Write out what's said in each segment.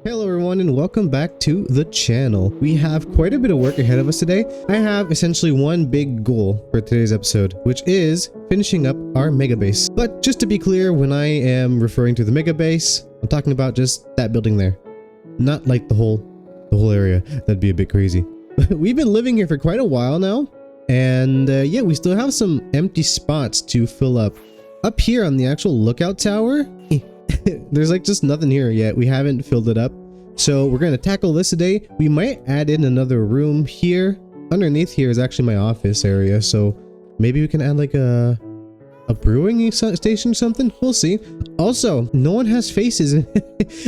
Hello everyone and welcome back to the channel. We have quite a bit of work ahead of us today. I have essentially one big goal for today's episode, which is finishing up our mega base. But just to be clear, when I am referring to the mega base, I'm talking about just that building there. Not like the whole area. That'd be a bit crazy. We've been living here for quite a while now. And yeah, we still have some empty spots to fill up. Up here on the actual lookout tower, there's like just nothing here yet. We haven't filled it up. So we're going to tackle this today. We might add in another room here. Underneath here is actually my office area. So maybe we can add like a brewing station or something. We'll see. Also, no one has faces.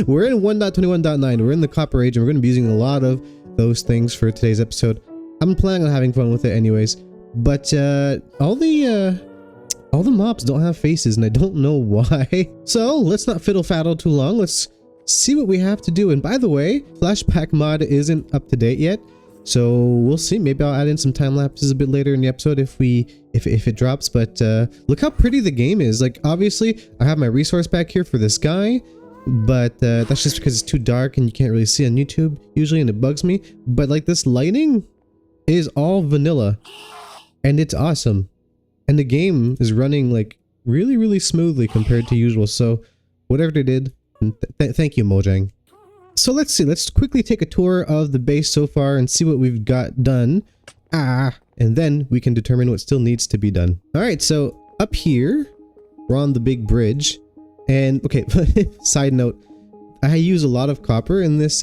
We're in 1.21.9. We're in the copper age and we're going to be using a lot of those things for today's episode. I'm planning on having fun with it anyways. But all the mobs don't have faces and I don't know why. So let's not fiddle-faddle too long. Let's see what we have to do. And by the way, flashback mod isn't up to date yet. So we'll see. Maybe I'll add in some time lapses a bit later in the episode if it drops. But look how pretty the game is. Like obviously I have my resource back here for this guy. But that's just because it's too dark and you can't really see on YouTube usually and it bugs me. But like this lighting is all vanilla and it's awesome. And the game is running like really smoothly compared to usual. So whatever they did, thank you, Mojang. So let's see. Let's quickly take a tour of the base so far and see what we've got done. And then we can determine what still needs to be done. All right. So up here, we're on the big bridge. And okay, side note, I use a lot of copper in this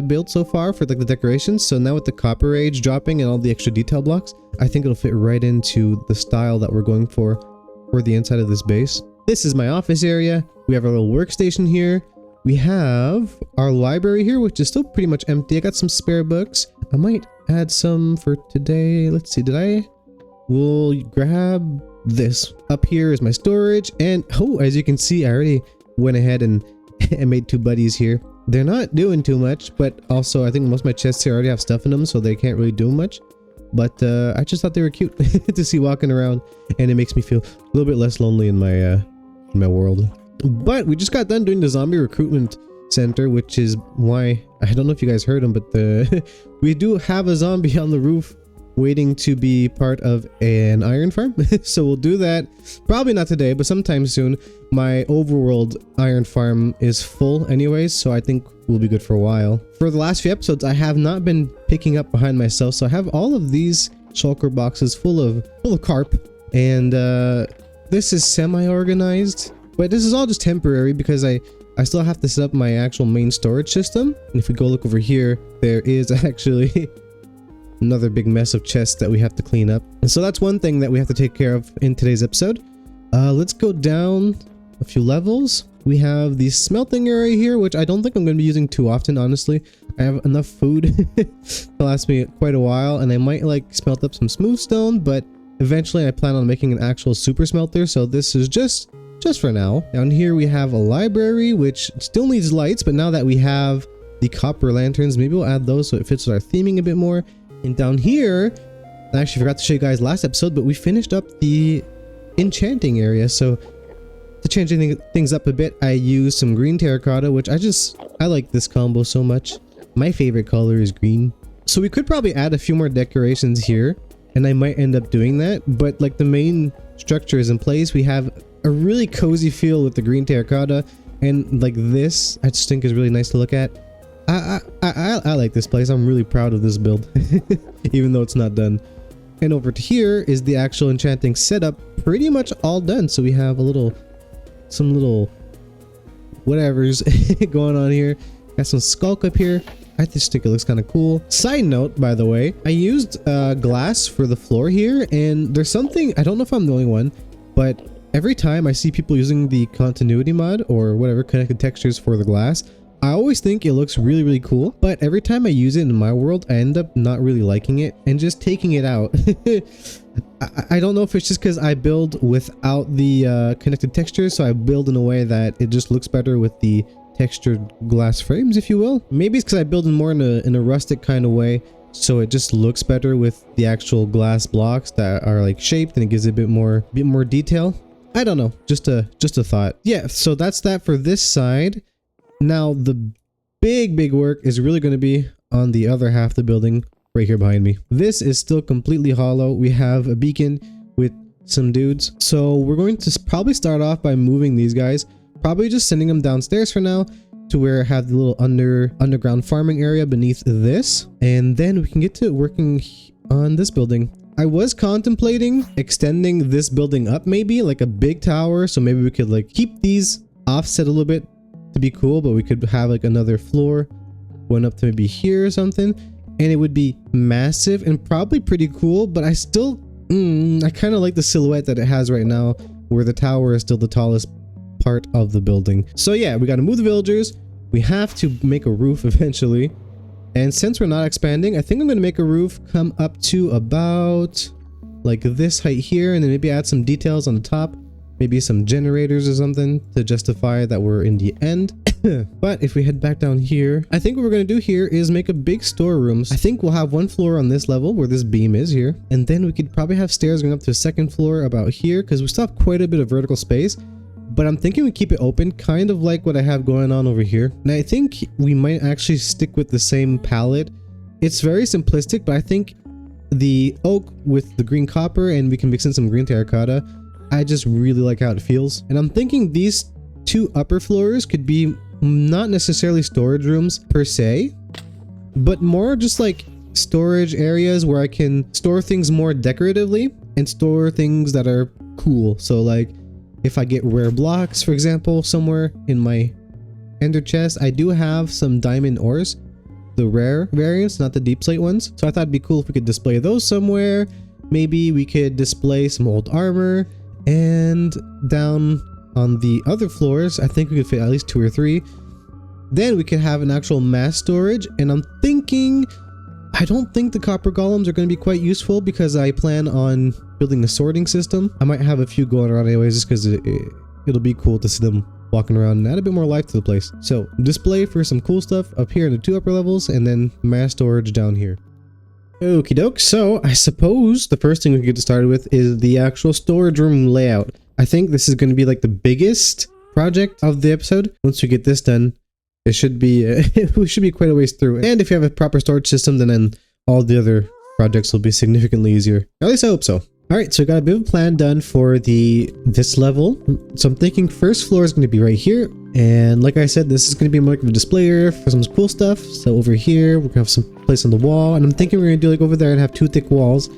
build so far for like the decorations. So now with the copper age dropping and all the extra detail blocks, I think it'll fit right into the style that we're going for the inside of this base. This is my office area. We have our little workstation here. We have our library here, which is still pretty much empty. I got some spare books. I might add some for today. Let's see, we'll grab this. Up here is my storage. And oh, as you can see, I already went ahead and made two buddies here. They're not doing too much, but also I think most of my chests here already have stuff in them, so they can't really do much. But I just thought they were cute to see walking around, and it makes me feel a little bit less lonely in my world. But we just got done doing the zombie recruitment center, which is why I don't know if you guys heard them, but we do have a zombie on the roof waiting to be part of an iron farm. So we'll do that probably not today, but sometime soon. My overworld iron farm is full anyways, so I think we'll be good for a while. For the last few episodes, I have not been picking up behind myself, so I have all of these shulker boxes full of carp, and this is semi-organized, but this is all just temporary because I still have to set up my actual main storage system. And if we go look over here, there is actually another big mess of chests that we have to clean up. And so that's one thing that we have to take care of in today's episode. Let's go down a few levels. We have the smelting area here, which I don't think I'm going to be using too often, honestly. I have enough food to last me quite a while, and I might like smelt up some smooth stone, but eventually I plan on making an actual super smelter, so this is just for now. Down here we have a library, which still needs lights, but now that we have the copper lanterns, maybe we'll add those so it fits with our theming a bit more. And down here, I actually forgot to show you guys last episode, but we finished up the enchanting area. So to change things up a bit, I used some green terracotta, which I like this combo so much. My favorite color is green. So we could probably add a few more decorations here, and I might end up doing that. But like the main structure is in place. We have a really cozy feel with the green terracotta, and like this, I just think is really nice to look at. I like this place. I'm really proud of this build, even though it's not done. And over to here is the actual enchanting setup, pretty much all done. So we have some little whatevers going on here. Got some skulk up here. I just think it looks kind of cool. Side note, by the way, I used glass for the floor here, and there's something, I don't know if I'm the only one, but every time I see people using the continuity mod or whatever connected textures for the glass, I always think it looks really cool, but every time I use it in my world, I end up not really liking it and just taking it out. I don't know if it's just because I build without the connected textures, so I build in a way that it just looks better with the textured glass frames, if you will. Maybe it's because I build in more in a rustic kind of way, so it just looks better with the actual glass blocks that are like shaped, and it gives it a bit more detail. I don't know, just a thought. Yeah, so that's that for this side. Now the big work is really going to be on the other half of the building right here behind me. This is still completely hollow. We have a beacon with some dudes. So we're going to probably start off by moving these guys. Probably just sending them downstairs for now to where I have the little underground farming area beneath this. And then we can get to working on this building. I was contemplating extending this building up, maybe like a big tower. So maybe we could like keep these offset a little bit to be cool, but we could have like another floor going up to maybe here or something. And it would be massive and probably pretty cool, but I still, I kind of like the silhouette that it has right now, where the tower is still the tallest part of the building. So yeah, we got to move the villagers. We have to make a roof eventually. And since we're not expanding, I think I'm going to make a roof come up to about like this height here, and then maybe add some details on the top, maybe some generators or something to justify that we're in the end. But if we head back down here, I think what we're going to do here is make a big storeroom. I think we'll have one floor on this level where this beam is here, and then we could probably have stairs going up to the second floor about here, because we still have quite a bit of vertical space. But I'm thinking we keep it open, kind of like what I have going on over here. And I think we might actually stick with the same palette. It's very simplistic, but I think the oak with the green copper, and we can mix in some green terracotta, I just really like how it feels. And I'm thinking these two upper floors could be not necessarily storage rooms per se, but more just like storage areas where I can store things more decoratively and store things that are cool. So like if I get rare blocks, for example, somewhere in my ender chest, I do have some diamond ores, the rare variants, not the deep slate ones. So I thought it'd be cool if we could display those somewhere. Maybe we could display some old armor, and down on the other floors, I think we could fit at least 2 or 3. Then we could have an actual mass storage. And I'm thinking, I don't think the copper golems are going to be quite useful because I plan on building a sorting system. I might have a few going around anyways, just because it'll be cool to see them walking around and add a bit more life to the place. So display for some cool stuff up here in the 2 upper levels, and then mass storage down here. Okie doke. So I suppose the first thing we can get started with is the actual storage room layout. I think this is going to be like the biggest project of the episode. Once we get this done, it should be we should be quite a ways through. And if you have a proper storage system, then all the other projects will be significantly easier. At least I hope so. All right, so we got a bit of a plan done for this level. So I'm thinking first floor is going to be right here. And like I said, this is going to be more of a display area for some cool stuff. So over here, we're going to have some place on the wall. And I'm thinking we're going to do like over there and have 2 thick walls.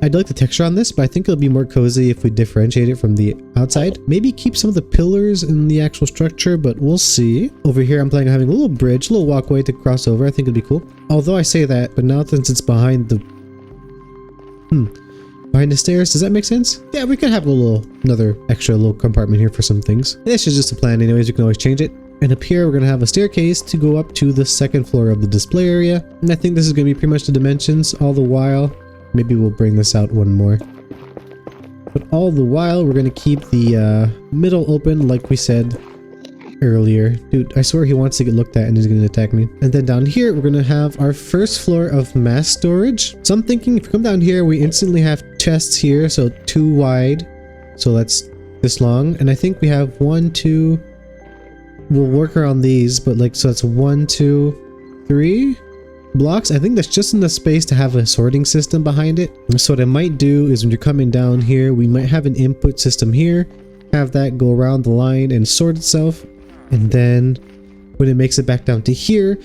I do like the texture on this, but I think it'll be more cozy if we differentiate it from the outside. Maybe keep some of the pillars in the actual structure, but we'll see. Over here, I'm planning on having a little bridge, a little walkway to cross over. I think it'd be cool. Although I say that, but now since it's behind the... behind the stairs, does that make sense? Yeah, we could have another extra little compartment here for some things. This is just a plan anyways, you can always change it. And up here, we're going to have a staircase to go up to the second floor of the display area. And I think this is going to be pretty much the dimensions all the while. Maybe we'll bring this out one more. But all the while, we're going to keep the middle open like we said earlier. Dude, I swear he wants to get looked at and he's going to attack me. And then down here, we're going to have our first floor of mass storage. So I'm thinking if we come down here, we instantly have chests here. So 2 wide. So that's this long. And I think we have 1, 2... We'll work around these, but like, so that's 1, 2, 3... blocks. I think that's just enough space to have a sorting system behind it. So what I might do is when you're coming down here, we might have an input system here, have that go around the line and sort itself, and then when it makes it back down to here,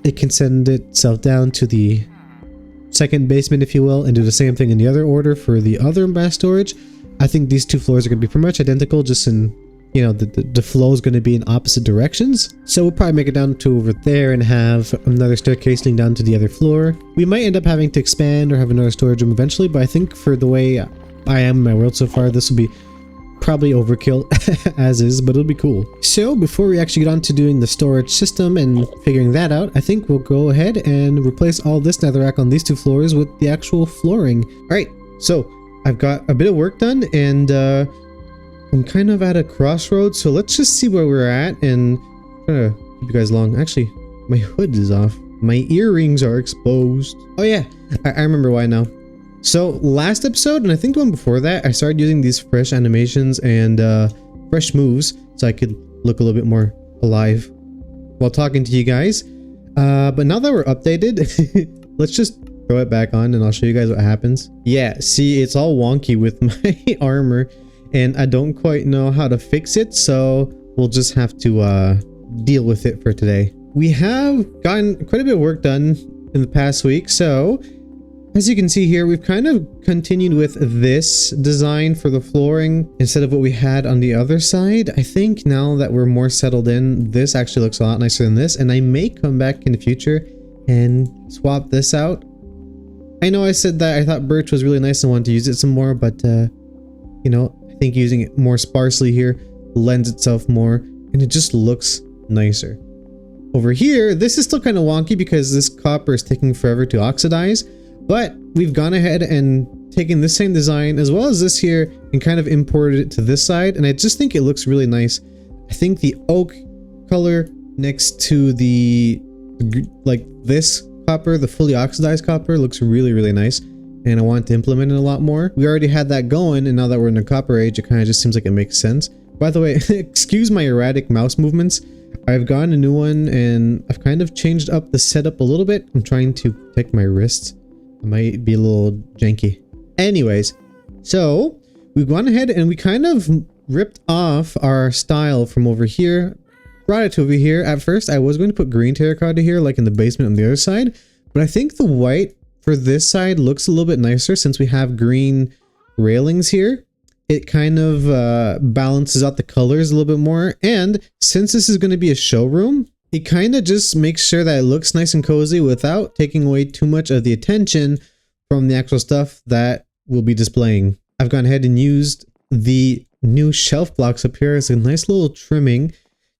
it can send itself down to the second basement, if you will, and do the same thing in the other order for the other mass storage. I think these 2 floors are going to be pretty much identical, just in, you know, the flow is going to be in opposite directions. So we'll probably make it down to over there and have another staircase leading down to the other floor. We might end up having to expand or have another storage room eventually, but I think for the way I am in my world so far, this will be probably overkill as is, but it'll be cool. So before we actually get on to doing the storage system and figuring that out, I think we'll go ahead and replace all this netherrack on these 2 floors with the actual flooring. All right, so I've got a bit of work done, and I'm kind of at a crossroads, so let's just see where we're at and try to keep you guys along. Actually, my hood is off. My earrings are exposed. Oh yeah, I remember why now. So last episode, and I think the one before that, I started using these fresh animations and fresh moves so I could look a little bit more alive. while talking to you guys. But now that we're updated, let's just throw it back on and I'll show you guys what happens. Yeah, see, it's all wonky with my armor and I don't quite know how to fix it, so we'll just have to deal with it for today. We have gotten quite a bit of work done in the past week, so as you can see here, we've kind of continued with this design for the flooring instead of what we had on the other side. I think now that we're more settled in, this actually looks a lot nicer than this, and I may come back in the future and swap this out. I know I said that I thought birch was really nice and wanted to use it some more, but you know, I think using it more sparsely here lends itself more, and it just looks nicer. Over here, this is still kind of wonky because this copper is taking forever to oxidize. But we've gone ahead and taken this same design as well as this here and kind of imported it to this side. And I just think it looks really nice. I think the oak color next to the, like this copper, the fully oxidized copper, looks really, really nice. And I want to implement it a lot more. We already had that going, and now that we're in the copper age, it kind of just seems like it makes sense. By the way, excuse my erratic mouse movements. I've gotten a new one and I've kind of changed up the setup a little bit. I'm trying to protect my wrists. It might be a little janky. Anyways, so we've gone ahead and we kind of ripped off our style from over here, brought it to over here. At first, I was going to put green terracotta here, like in the basement on the other side, but I think the white for this side looks a little bit nicer since we have green railings here. It kind of balances out the colors a little bit more, and since this is going to be a showroom, it kind of just makes sure that it looks nice and cozy without taking away too much of the attention from the actual stuff that we'll be displaying. I've gone ahead and used the new shelf blocks up here as a nice little trimming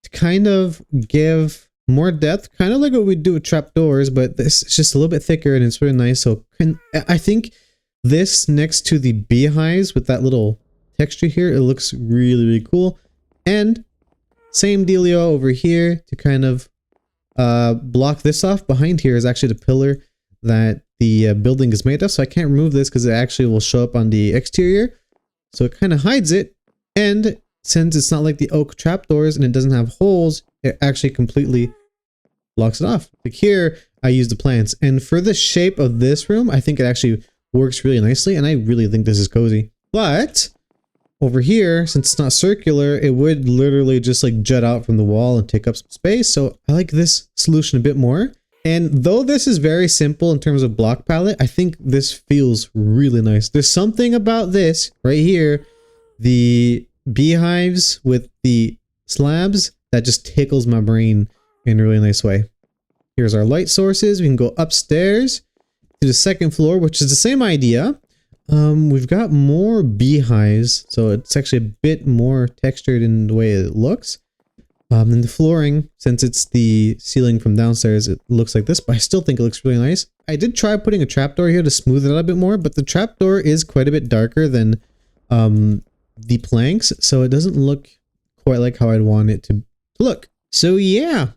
to kind of give more depth, kind of like what we do with trapdoors, but this is just a little bit thicker and it's really nice. So I think this next to the beehives with that little texture here, it looks really, really cool. And same dealio over here to kind of block this off. Behind here is actually the pillar that the building is made of, so I can't remove this because it actually will show up on the exterior. So it kind of hides it, and since it's not like the oak trapdoors and it doesn't have holes, it actually completely blocks it off. Like here, I use the plants, and for the shape of this room, I think it actually works really nicely, and I really think this is cozy. But over here, since it's not circular, it would literally just like jut out from the wall and take up some space. So I like this solution a bit more. And though this is very simple in terms of block palette, I think this feels really nice. There's something about this right here, the beehives with the slabs, that just tickles my brain in a really nice way. Here's our light sources. We can go upstairs to the second floor, which is the same idea. We've got more beehives, so it's actually a bit more textured in the way it looks. And the flooring, since it's the ceiling from downstairs, it looks like this, but I still think it looks really nice. I did try putting a trapdoor here to smooth it out a bit more, but the trapdoor is quite a bit darker than the planks, so it doesn't look quite like how I'd want it to look. So yeah,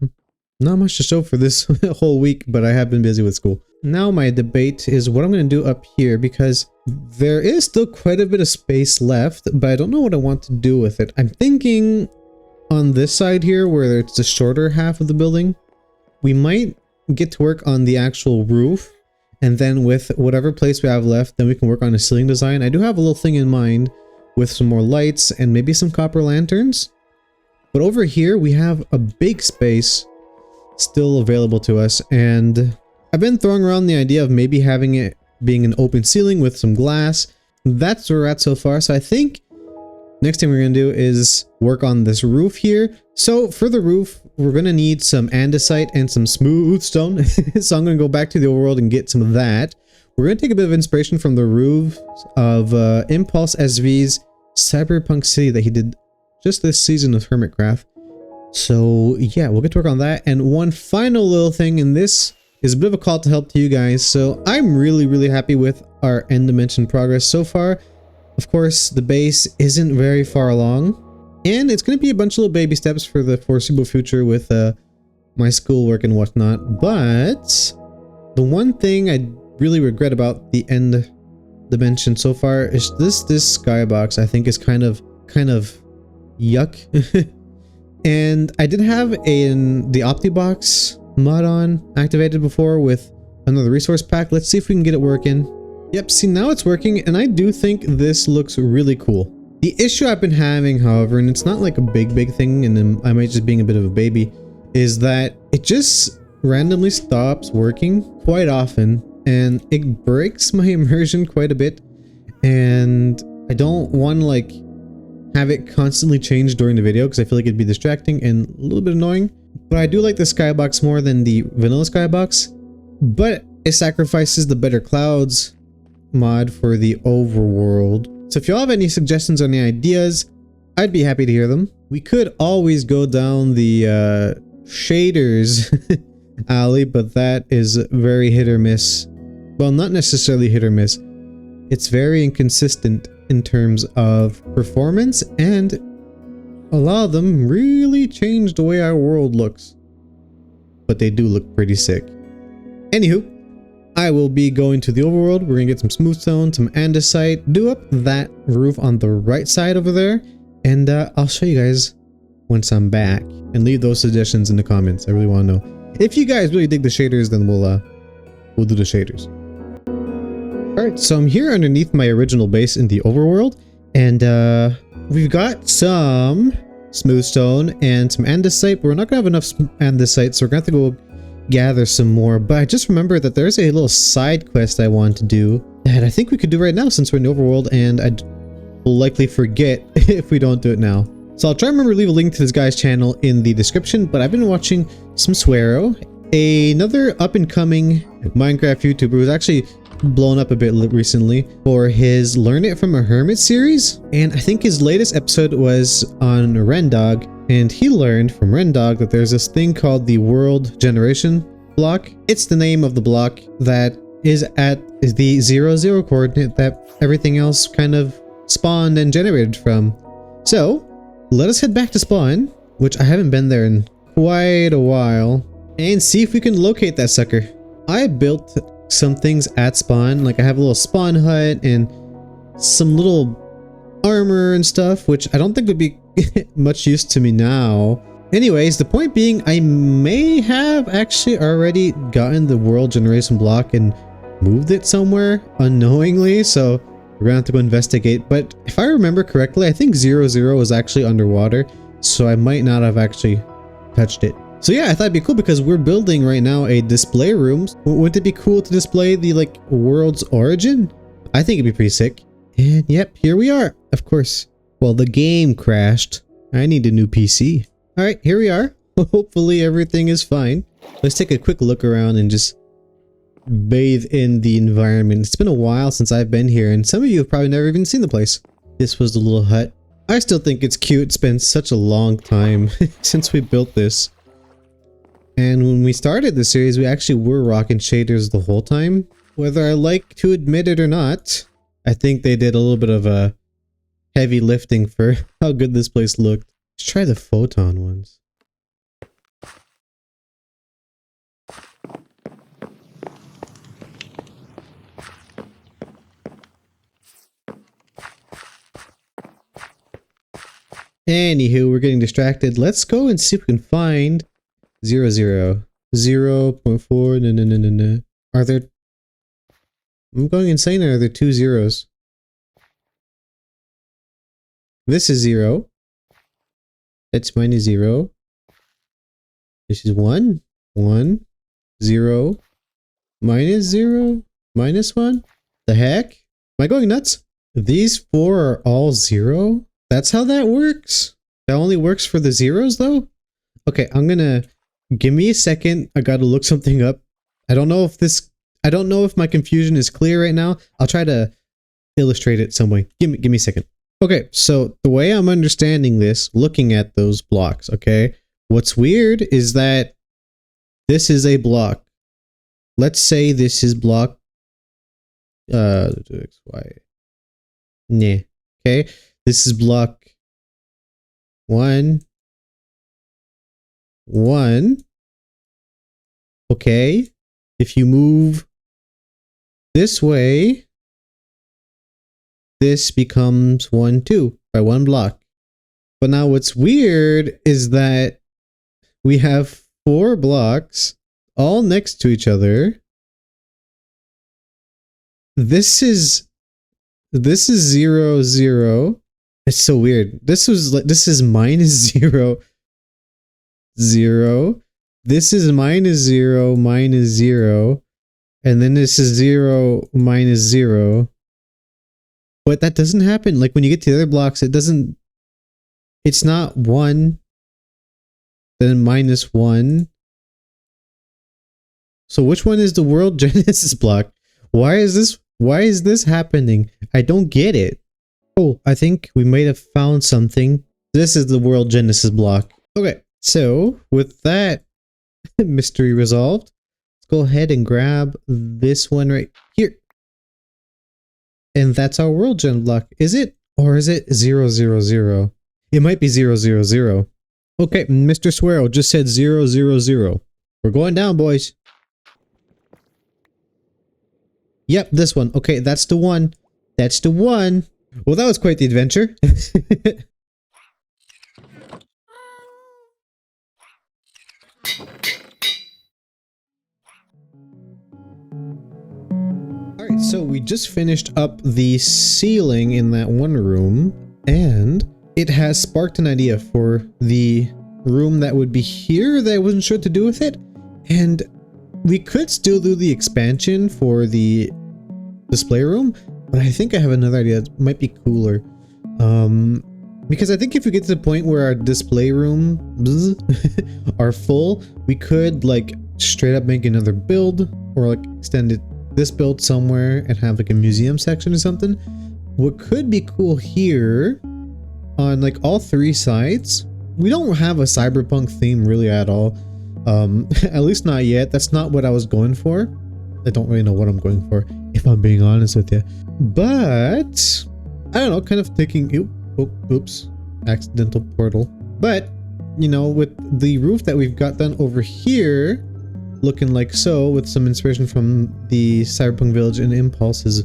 not much to show for this whole week, but I have been busy with school. Now my debate is what I'm going to do up here, because there is still quite a bit of space left, but I don't know what I want to do with it. I'm thinking on this side here, where it's the shorter half of the building, we might get to work on the actual roof, and then with whatever place we have left, then we can work on a ceiling design. I do have a little thing in mind with some more lights and maybe some copper lanterns. But over here, we have a big space still available to us, and I've been throwing around the idea of maybe having it being an open ceiling with some glass. That's where we're at so far. So I think next thing we're going to do is work on this roof here. So for the roof, we're going to need some andesite and some smooth stone. So I'm going to go back to the overworld and get some of that. We're going to take a bit of inspiration from the roofs of Impulse SV's Cyberpunk City that he did just this season of Hermitcraft. So yeah, we'll get to work on that. And one final little thing, and this is a bit of a call to help to you guys. So I'm really, really happy with our end dimension progress so far. Of course, the base isn't very far along, and it's going to be a bunch of little baby steps for the foreseeable future with my schoolwork and whatnot. But the one thing I really regret about the end dimension so far is this skybox. I think is kind of yuck. And I did have the OptiBox mod on activated before with another resource pack. Let's see if we can get it working. Yep, see, now it's working, and I do think this looks really cool. The issue I've been having, however, and it's not like a big thing, and then I might just being a bit of a baby, is that it just randomly stops working quite often, and it breaks my immersion quite a bit, and I don't want to like have it constantly change during the video because I feel like it'd be distracting and a little bit annoying. But I do like the skybox more than the vanilla skybox, but it sacrifices the better clouds mod for the overworld. So if y'all have any suggestions or any ideas, I'd be happy to hear them. We could always go down the shaders alley, but that is very hit or miss. Well, not necessarily hit or miss. It's very inconsistent in terms of performance, and a lot of them really change the way our world looks. But they do look pretty sick. Anywho, I will be going to the overworld. We're gonna get some smooth stone, some andesite, do up that roof on the right side over there, and I'll show you guys once I'm back. And leave those suggestions in the comments. I really want to know. If you guys really dig the shaders, then we'll do the shaders. Alright, so I'm here underneath my original base in the overworld, and we've got some smooth stone and some andesite, but we're not gonna have enough andesite, so we're gonna have to go gather some more. But I just remembered that there's a little side quest I want to do that I think we could do right now since we're in the overworld, and I will likely forget if we don't do it now. So I'll try and remember to leave a link to this guy's channel in the description, but I've been watching some Swero, another up-and-coming Minecraft YouTuber who's actually blown up a bit recently for his Learn It From a Hermit series, and I think his latest episode was on Rendog, and he learned from Rendog that there's this thing called the World Generation block. It's the name of the block that is at the 0, 0 coordinate that everything else kind of spawned and generated from. So let us head back to spawn, which I haven't been there in quite a while, and see if we can locate that sucker. I built some things at spawn, like I have a little spawn hut and some little armor and stuff, which I don't think would be much use to me now. Anyways, the point being, I may have actually already gotten the world generation block and moved it somewhere unknowingly, so we're gonna have to go investigate. But if I remember correctly, I think 0, 0 was actually underwater, so I might not have actually touched it. So yeah, I thought it'd be cool because we're building right now a display room. Wouldn't it be cool to display the like world's origin? I think it'd be pretty sick. And yep, here we are. Of course. Well, the game crashed. I need a new PC. All right, here we are. Hopefully everything is fine. Let's take a quick look around and just bathe in the environment. It's been a while since I've been here, and some of you have probably never even seen the place. This was the little hut. I still think it's cute. It's been such a long time since we built this. And when we started the series, we actually were rocking shaders the whole time. Whether I like to admit it or not, I think they did a little bit of a heavy lifting for how good this place looked. Let's try the photon ones. Anywho, we're getting distracted. Let's go and see if we can find 0, 0. 0.4. No. Are there... I'm going insane. Are there 2 zeros? This is 0. That's minus 0. This is 1. 1. 0. Minus 0. Minus 1. The heck? Am I going nuts? These 4 are all 0? That's how that works? That only works for the zeros though? Okay, I'm gonna... Give me a second. I gotta look something up. I don't know if my confusion is clear right now. I'll try to illustrate it some way. Give me a second. Okay, so the way I'm understanding this, looking at those blocks, okay? What's weird is that this is a block. Let's say this is block X, Y. Nah. Okay. This is block 1. 1. Okay. If you move this way, this becomes 1, 2 by 1 block. But now what's weird is that we have 4 blocks all next to each other. This is 0, 0. It's so weird. This is minus 0, 0. This is minus 0, minus 0. And then this is 0, minus 0. But that doesn't happen. Like when you get to the other blocks, it's not 1, then minus 1. So which one is the world genesis block? Why is this happening? I don't get it. Oh, I think we might have found something. This is the world genesis block. Okay, so with that mystery resolved, let's go ahead and grab this one right here. And that's our world gen block. Is it? Or is it 0, 0, 0? It might be 0, 0, 0. Okay, Mr. Swirl just said 0, 0, 0. We're going down, boys. Yep, this one. Okay, that's the one. That's the one. Well, that was quite the adventure. Alright, so we just finished up the ceiling in that one room, and it has sparked an idea for the room that would be here that I wasn't sure what to do with it. And we could still do the expansion for the display room, but I think I have another idea that might be cooler. Because I think if we get to the point where our display rooms are full, we could like straight up make another build, or like extend this build somewhere and have like a museum section or something. What could be cool here on like all 3 sides, we don't have a cyberpunk theme really at all. At least not yet. That's not what I was going for. I don't really know what I'm going for, if I'm being honest with you. But I don't know, kind of thinking, oops, accidental portal. But you know, with the roof that we've got done over here, looking like so, with some inspiration from the Cyberpunk Village and Impulse's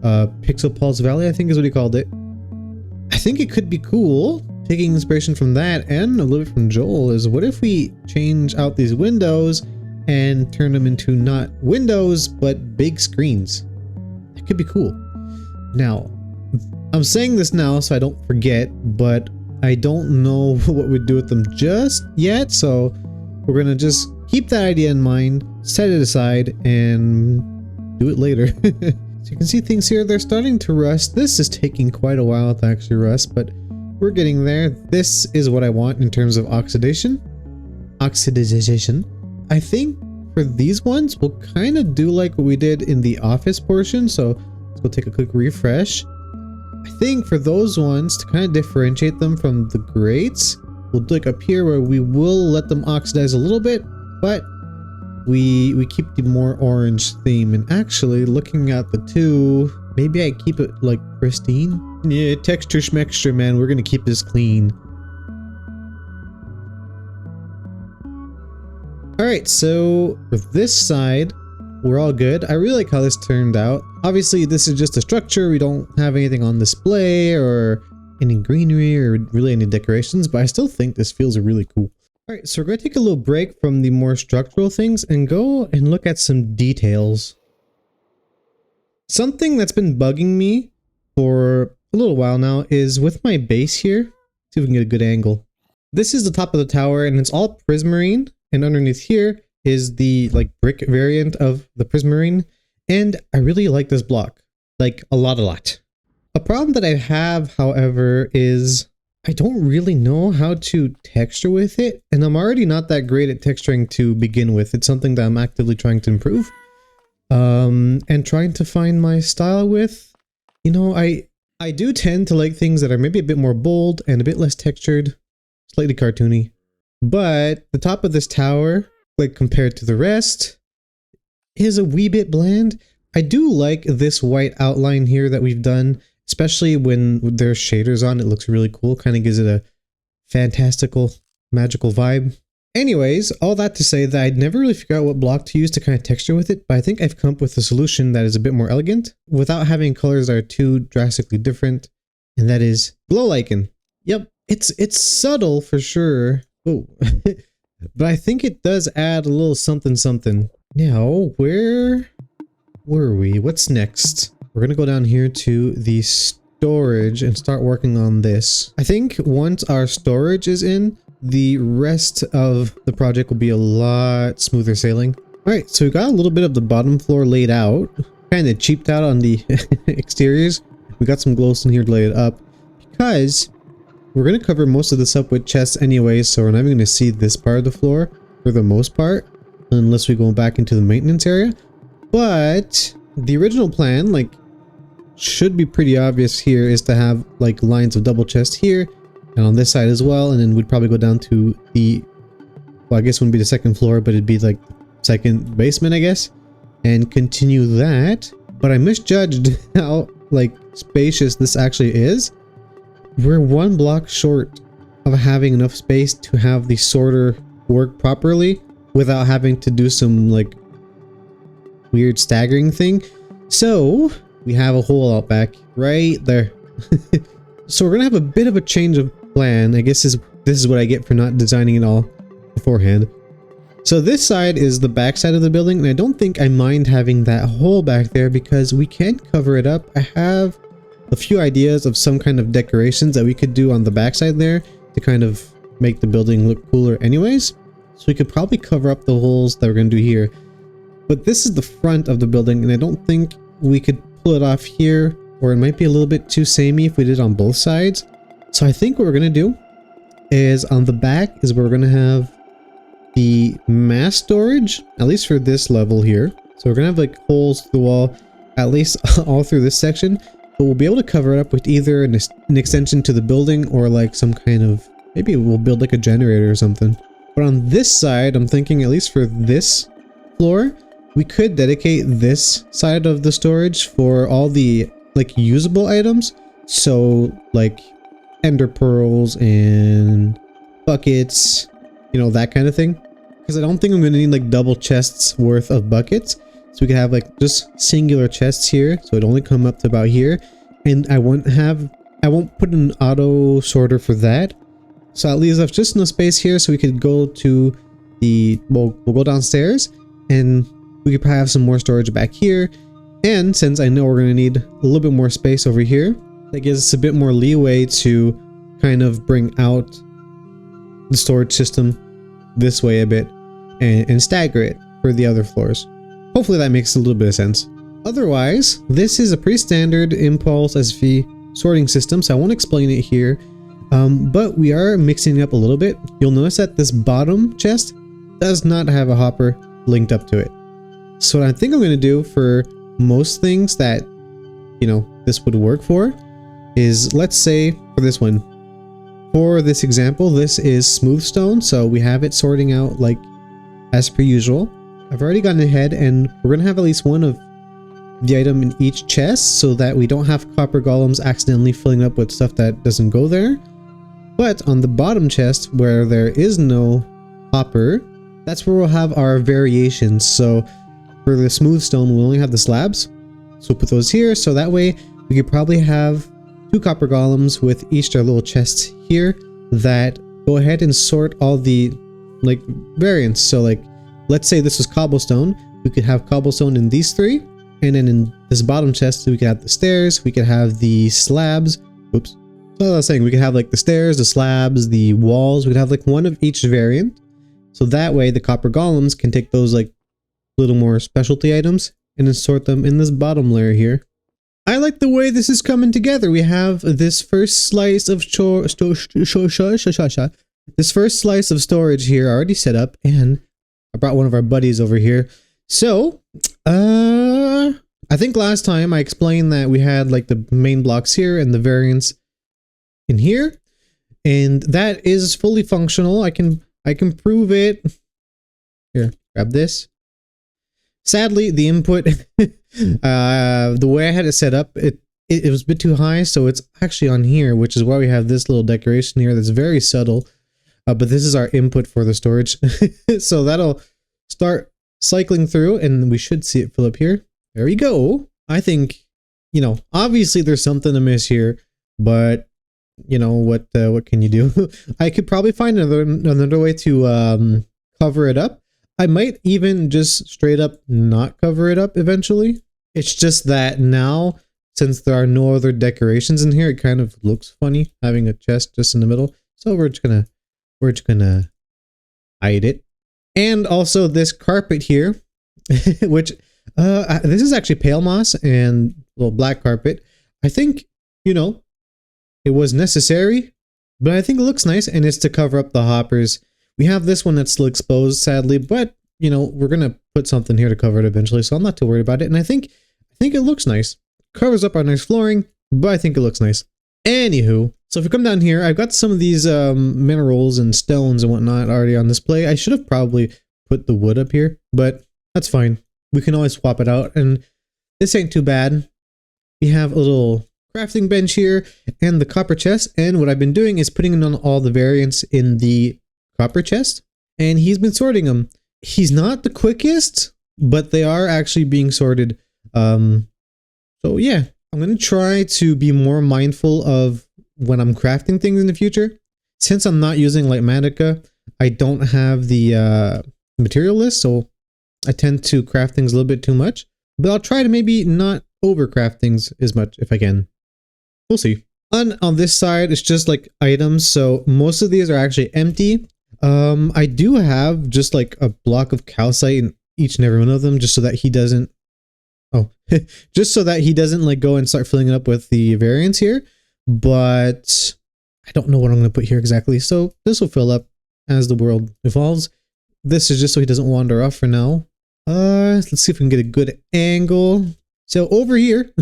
Pixel Pulse Valley, I think is what he called it. I think it could be cool, taking inspiration from that and a little bit from Joel, is what if we change out these windows and turn them into not windows, but big screens? That could be cool. Now, I'm saying this now so I don't forget, but I don't know what we'd do with them just yet, so we're gonna just keep that idea in mind, set it aside, and do it later. So you can see things here, they're starting to rust. This is taking quite a while to actually rust, but we're getting there. This is what I want in terms of oxidation. Oxidization. I think for these ones, we'll kind of do like what we did in the office portion. So let's go take a quick refresh. I think for those ones, to kind of differentiate them from the grates, we'll do like up here where we will let them oxidize a little bit, but we keep the more orange theme. And actually looking at the 2, maybe I keep it like pristine. Yeah, texture schmexture, man. We're gonna keep this clean. Alright, so with this side, we're all good. I really like how this turned out. Obviously, this is just a structure. We don't have anything on display or any greenery or really any decorations, but I still think this feels really cool. Alright, so we're going to take a little break from the more structural things and go and look at some details. Something that's been bugging me for a little while now is with my base here. See if we can get a good angle. This is the top of the tower and it's all prismarine, and underneath here is the like brick variant of the prismarine, and I really like this block, like a lot. A problem that I have, however, is I don't really know how to texture with it, and I'm already not that great at texturing to begin with. It's something that I'm actively trying to improve, and trying to find my style with. You know, I do tend to like things that are maybe a bit more bold and a bit less textured, slightly cartoony. But the top of this tower, like compared to the rest, is a wee bit bland. I do like this white outline here that we've done, especially when there's shaders on. It looks really cool, kind of gives it a fantastical, magical vibe. Anyways, all that to say that I'd never really figured out what block to use to kind of texture with it, but I think I've come up with a solution that is a bit more elegant without having colors that are too drastically different, and that is glow lichen. Yep, It's subtle for sure. Oh, but I think it does add a little something something. Now, where were we? What's next? We're gonna go down here to the storage and start working on this. I think once our storage is in, the rest of the project will be a lot smoother sailing. All right, so we got a little bit of the bottom floor laid out. Kind of cheaped out on the exteriors. We got some glowstone here to lay it up because we're going to cover most of this up with chests anyways, so we're not even going to see this part of the floor for the most part, unless we go back into the maintenance area. But the original plan, like, should be pretty obvious here, is to have like lines of double chests here and on this side as well, and then we'd probably go down to the, well, I guess it wouldn't be the second floor, but it'd be like second basement, I guess, and continue that. But I misjudged how like spacious this actually is. We're one block short of having enough space to have the sorter work properly without having to do some like weird staggering thing. So we have a hole out back right there. So we're gonna have a bit of a change of plan. I guess this is what I get for not designing it all beforehand. So this side is the back side of the building, and I don't think I mind having that hole back there because we can cover it up. I have a few ideas of some kind of decorations that we could do on the back side there to kind of make the building look cooler anyways. So we could probably cover up the holes that we're going to do here. But this is the front of the building, and I don't think we could pull it off here, or it might be a little bit too samey if we did it on both sides. So I think what we're going to do is on the back is where we're going to have the mass storage, at least for this level here. So we're gonna have like holes through the wall, at least all through this section, but we'll be able to cover it up with either an extension to the building or like some kind of, maybe we'll build like a generator or something. But on this side, I'm thinking at least for this floor, we could dedicate this side of the storage for all the like usable items. So like ender pearls and buckets, you know, that kind of thing. Because I don't think I'm going to need like double chests worth of buckets. So we could have like just singular chests here. So it'd only come up to about here. And I won't put an auto sorter for that. So that leaves us just enough space here so we could go to the, we'll go downstairs and we could probably have some more storage back here. And since I know we're going to need a little bit more space over here, that gives us a bit more leeway to kind of bring out the storage system this way a bit and stagger it for the other floors. Hopefully that makes a little bit of sense. Otherwise, this is a pretty standard impulse SV sorting system, so I won't explain it here, but we are mixing it up a little bit. You'll notice that this bottom chest does not have a hopper linked up to it. So what I think I'm going to do for most things that, you know, this would work for is, let's say for this one, for this example, this is smooth stone, so we have it sorting out like as per usual. I've already gone ahead and we're gonna have at least one of the item in each chest so that we don't have copper golems accidentally filling up with stuff that doesn't go there. But on the bottom chest where there is no hopper, that's where we'll have our variations. So for the smooth stone, we'll only have the slabs. So we'll put those here, so that way we could probably have 2 copper golems with each their little chests here that go ahead and sort all the like variants. So like, let's say this was cobblestone, we could have cobblestone in these 3, and then in this bottom chest we could have the stairs, we could have the slabs, oops, so I was saying we could have like the stairs, the slabs, the walls, we could have like one of each variant. So that way the copper golems can take those like little more specialty items and then sort them in this bottom layer here. I like the way this is coming together. We have this first slice of storage here already set up, and I brought one of our buddies over here. So, I think last time I explained that we had like the main blocks here and the variants in here, and that is fully functional. I can prove it. Here, grab this. Sadly, the input, the way I had it set up, it was a bit too high, so it's actually on here, which is why we have this little decoration here that's very subtle. But this is our input for the storage. So that'll start cycling through, and we should see it fill up here. There we go. I think, you know, obviously there's something amiss here, but you know, what can you do? I could probably find another way to cover it up. I might even just straight up not cover it up eventually. It's just that now, since there are no other decorations in here, it kind of looks funny having a chest just in the middle. So we're just gonna hide it. And also this carpet here, which this is actually pale moss and little black carpet. I think, you know, it was necessary, but I think it looks nice, and it's to cover up the hoppers. We have this one that's still exposed, sadly, but you know, we're gonna put something here to cover it eventually, so I'm not too worried about it. And I think it looks nice. Covers up our nice flooring, but I think it looks nice. Anywho, so if we come down here, I've got some of these minerals and stones and whatnot already on display. I should have probably put the wood up here, but that's fine. We can always swap it out, and this ain't too bad. We have a little crafting bench here and the copper chest, and what I've been doing is putting on all the variants in the copper chest, and he's been sorting them. He's not the quickest, but they are actually being sorted. So yeah, I'm going to try to be more mindful of when I'm crafting things in the future. Since I'm not using Lightmatica, I don't have the material list, so I tend to craft things a little bit too much. But I'll try to maybe not overcraft things as much if I can. We'll see. On this side, it's just like items, so most of these are actually empty. I do have just like a block of calcite in each and every one of them, just so that he doesn't just so that he doesn't like go and start filling it up with the variants here. But I don't know what I'm going to put here exactly, so this will fill up as the world evolves. This is just so he doesn't wander off for now. Let's see if we can get a good angle. So over here,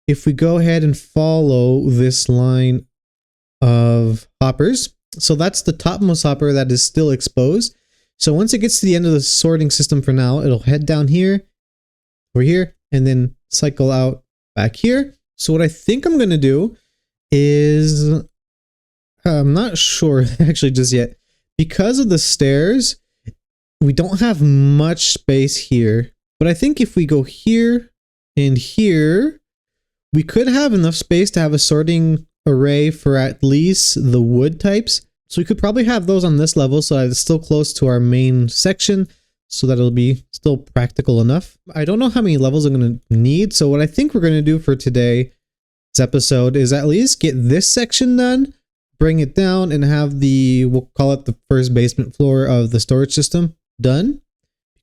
if we go ahead and follow this line of hoppers, so that's the topmost hopper that is still exposed. So once it gets to the end of the sorting system for now, it'll head down here, over here, and then cycle out back here. So what I think I'm going to do is, I'm not sure actually just yet, because of the stairs, we don't have much space here. But I think if we go here and here, we could have enough space to have a sorting array for at least the wood types. So we could probably have those on this level so that it's still close to our main section, so that it'll be still practical enough. I don't know how many levels I'm going to need. So what I think we're going to do for today's episode is at least get this section done, bring it down, and have the, we'll call it the first basement floor of the storage system done.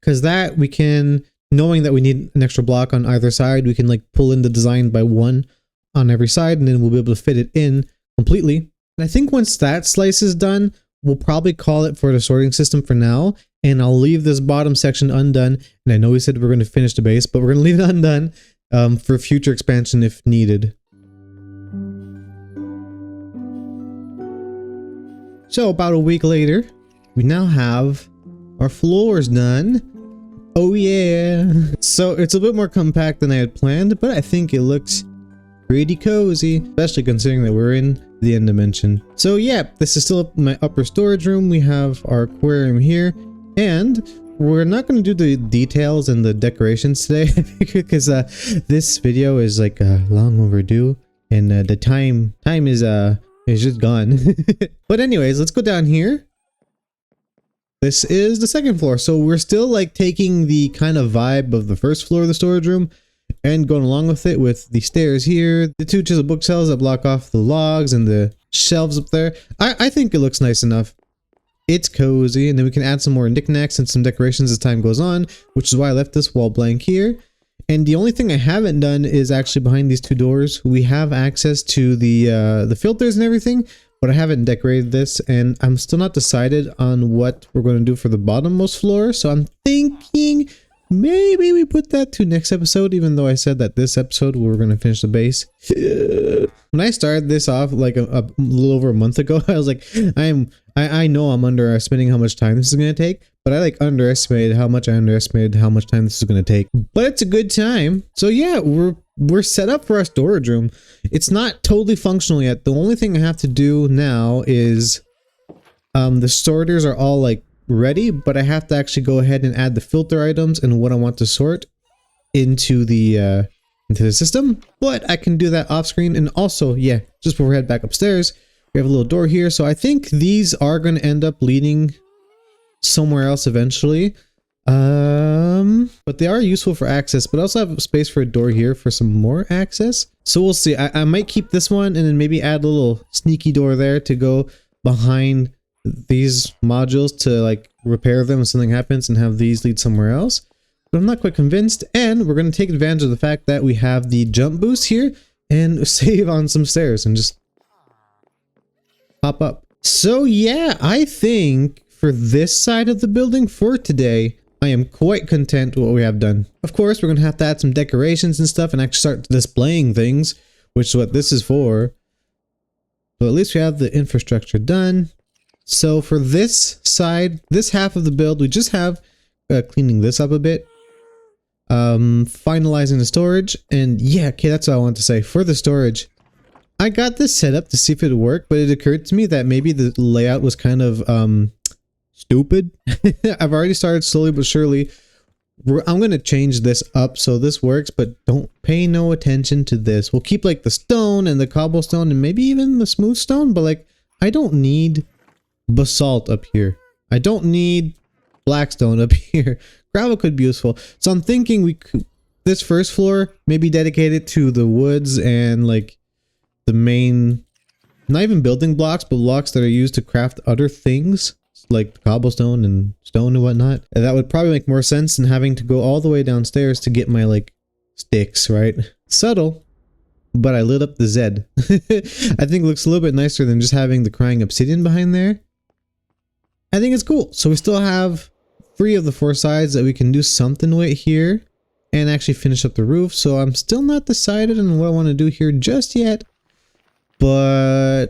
Because that we can, knowing that we need an extra block on either side, we can like pull in the design by one on every side, and then we'll be able to fit it in completely. And I think once that slice is done, we'll probably call it for the sorting system for now. And I'll leave this bottom section undone. And I know we said we're going to finish the base, but we're going to leave it undone for future expansion if needed. So about a week later, we now have our floors done. Oh yeah. So it's a bit more compact than I had planned, but I think it looks pretty cozy, especially considering that we're in the end dimension. So yeah, this is still my upper storage room. We have our aquarium here, and we're not going to do the details and the decorations today because this video is like long overdue, and the time is just gone. But anyways, let's go down here. This is the second floor, so we're still like taking the kind of vibe of the first floor of the storage room and going along with it with the stairs here, the two chisel bookshelves that block off the logs, and the shelves up there. I think it looks nice enough. It's cozy, and then we can add some more knickknacks and some decorations as time goes on, which is why I left this wall blank here. And the only thing I haven't done is actually behind these two doors, we have access to the filters and everything, but I haven't decorated this, and I'm still not decided on what we're going to do for the bottommost floor. So I'm thinking maybe we put that to next episode, even though I said that this episode we were going to finish the base. When I started this off like a little over a month ago, I was like, I know I'm underestimating how much time this is going to take, but I like underestimated how much time this is going to take. But it's a good time. So yeah, we're set up for our storage room. It's not totally functional yet. The only thing I have to do now is the sorters are all like ready, but I have to actually go ahead and add the filter items and what I want to sort into the into the system, but I can do that off screen. And also, yeah, just before we head back upstairs, we have a little door here. So I think these are going to end up leading somewhere else eventually. But they are useful for access, but I also have space for a door here for some more access. So we'll see. I might keep this one and then maybe add a little sneaky door there to go behind these modules to like repair them if something happens and have these lead somewhere else. But I'm not quite convinced, and we're going to take advantage of the fact that we have the jump boost here and save on some stairs and just hop up. So yeah, I think for this side of the building for today, I am quite content with what we have done. Of course, we're going to have to add some decorations and stuff and actually start displaying things, which is what this is for. But at least we have the infrastructure done. So for this side, this half of the build, we just have cleaning this up a bit. Finalizing the storage. And yeah, okay, that's what I want to say. For the storage, I got this set up to see if it would work, but it occurred to me that maybe the layout was kind of stupid. I've already started slowly but surely. I'm going to change this up so this works, but don't pay no attention to this. We'll keep like the stone and the cobblestone and maybe even the smooth stone, but like I don't need basalt up here. I don't need blackstone up here. Gravel could be useful. So I'm thinking we could, this first floor, maybe dedicate it to the woods and like the main, not even building blocks, but blocks that are used to craft other things like cobblestone and stone and whatnot. And that would probably make more sense than having to go all the way downstairs to get my like sticks, right? Subtle, but I lit up the Z. I think it looks a little bit nicer than just having the crying obsidian behind there. I think it's cool. So we still have 3 of the 4 sides that we can do something with here and actually finish up the roof. So I'm still not decided on what I want to do here just yet, but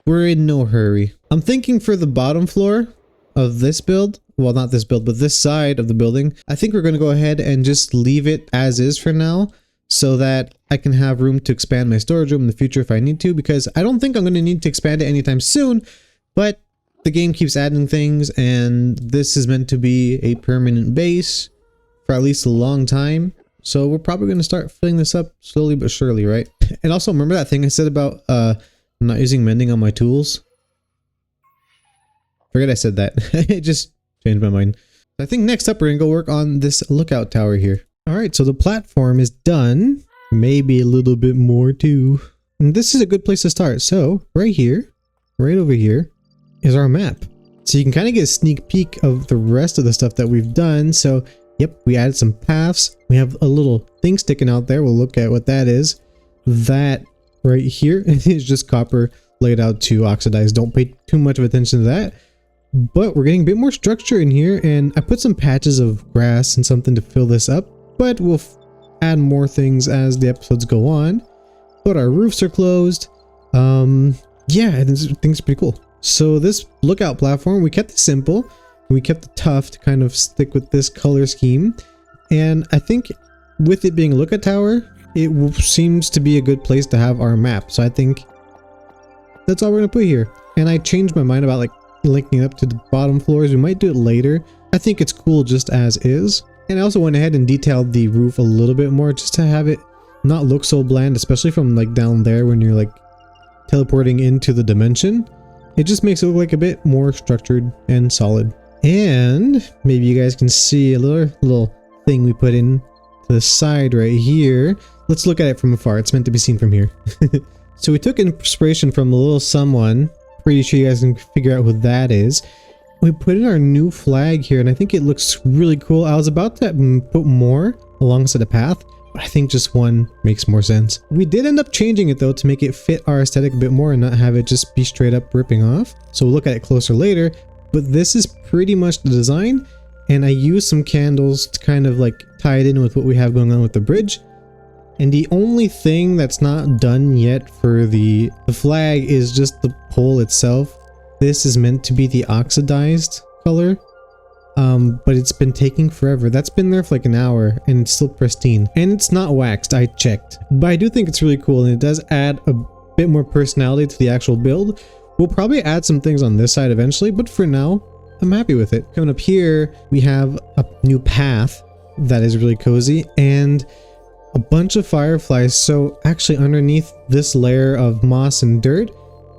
we're in no hurry. I'm thinking for the bottom floor of this build, well, not this build, but this side of the building, I think we're going to go ahead and just leave it as is for now so that I can have room to expand my storage room in the future if I need to, because I don't think I'm going to need to expand it anytime soon, but the game keeps adding things and this is meant to be a permanent base for at least a long time. So we're probably going to start filling this up slowly but surely, right? And also remember that thing I said about not using mending on my tools? Forget I said that. It just changed my mind. I think next up we're gonna go work on this lookout tower here. Alright, so the platform is done. Maybe a little bit more too. And this is a good place to start. So right here, right over here, is our map. So you can kind of get a sneak peek of the rest of the stuff that we've done. So yep, we added some paths. We have a little thing sticking out there. We'll look at what that is. That right here is just copper laid out to oxidize. Don't pay too much of attention to that. But we're getting a bit more structure in here, and I put some patches of grass and something to fill this up, but we'll add more things as the episodes go on. But our roofs are closed. Yeah, I think it's pretty cool. So this lookout platform, we kept it simple. We kept the tough to kind of stick with this color scheme. And I think with it being a lookout tower, it seems to be a good place to have our map. So I think that's all we're gonna put here. And I changed my mind about like linking up to the bottom floors. We might do it later. I think it's cool just as is. And I also went ahead and detailed the roof a little bit more just to have it not look so bland, especially from like down there when you're like teleporting into the dimension. It just makes it look like a bit more structured and solid. And maybe you guys can see a little thing we put in to the side right here. Let's look at it from afar. It's meant to be seen from here. So we took inspiration from a little someone. Pretty sure you guys can figure out who that is. We put in our new flag here, and I think it looks really cool. I was about to put more alongside the path, but I think just one makes more sense. We did end up changing it though to make it fit our aesthetic a bit more and not have it just be straight up ripping off. So we'll look at it closer later, but this is pretty much the design, and I used some candles to kind of like tie it in with what we have going on with the bridge. And the only thing that's not done yet for the flag is just the pole itself. This is meant to be the oxidized color, but it's been taking forever. That's been there for like an hour and it's still pristine. And it's not waxed, I checked. But I do think it's really cool, and it does add a bit more personality to the actual build. We'll probably add some things on this side eventually, but for now, I'm happy with it. Coming up here, we have a new path that is really cozy, and a bunch of fireflies. So actually underneath this layer of moss and dirt,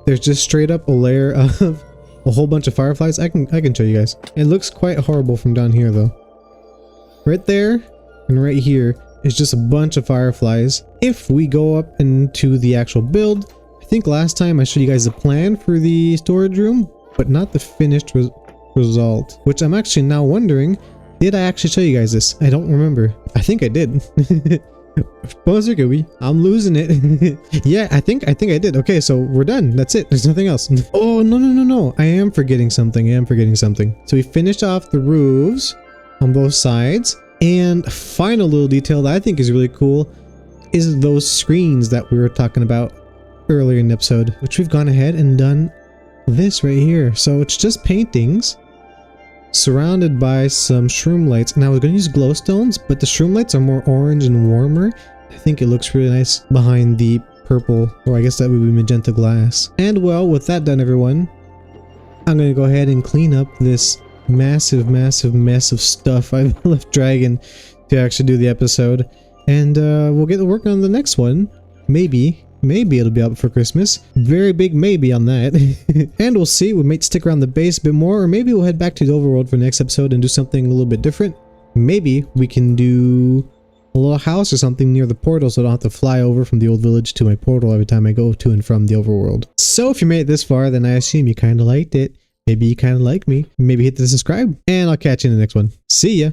there's just straight up a layer of a whole bunch of fireflies. I can show you guys. It looks quite horrible from down here though. Right there and right here is just a bunch of fireflies. If we go up into the actual build, I think last time I showed you guys the plan for the storage room, but not the finished result, which I'm actually now wondering, did I actually show you guys this? I don't remember. I think I did. I'm losing it. Yeah, I think I did. Okay, so we're done. That's it. There's nothing else. Oh, no. I am forgetting something. So we finished off the roofs on both sides. And final little detail that I think is really cool is those screens that we were talking about earlier in the episode, which we've gone ahead and done this right here. So it's just paintings surrounded by some shroom lights. And I was going to use glowstones, but the shroom lights are more orange and warmer. I think it looks really nice behind the purple, or I guess that would be magenta glass. And well, with that done, everyone, I'm going to go ahead and clean up this massive mess of stuff I've left dragging to actually do the episode. And we'll get to work on the next one. Maybe it'll be out before Christmas. Very big maybe on that. And we'll see. We might stick around the base a bit more, or maybe we'll head back to the overworld for the next episode and do something a little bit different. Maybe we can do a little house or something near the portal so I don't have to fly over from the old village to my portal every time I go to and from the overworld. So if you made it this far, then I assume you kind of liked it. Maybe you kind of like me. Maybe hit the subscribe, and I'll catch you in the next one. See ya!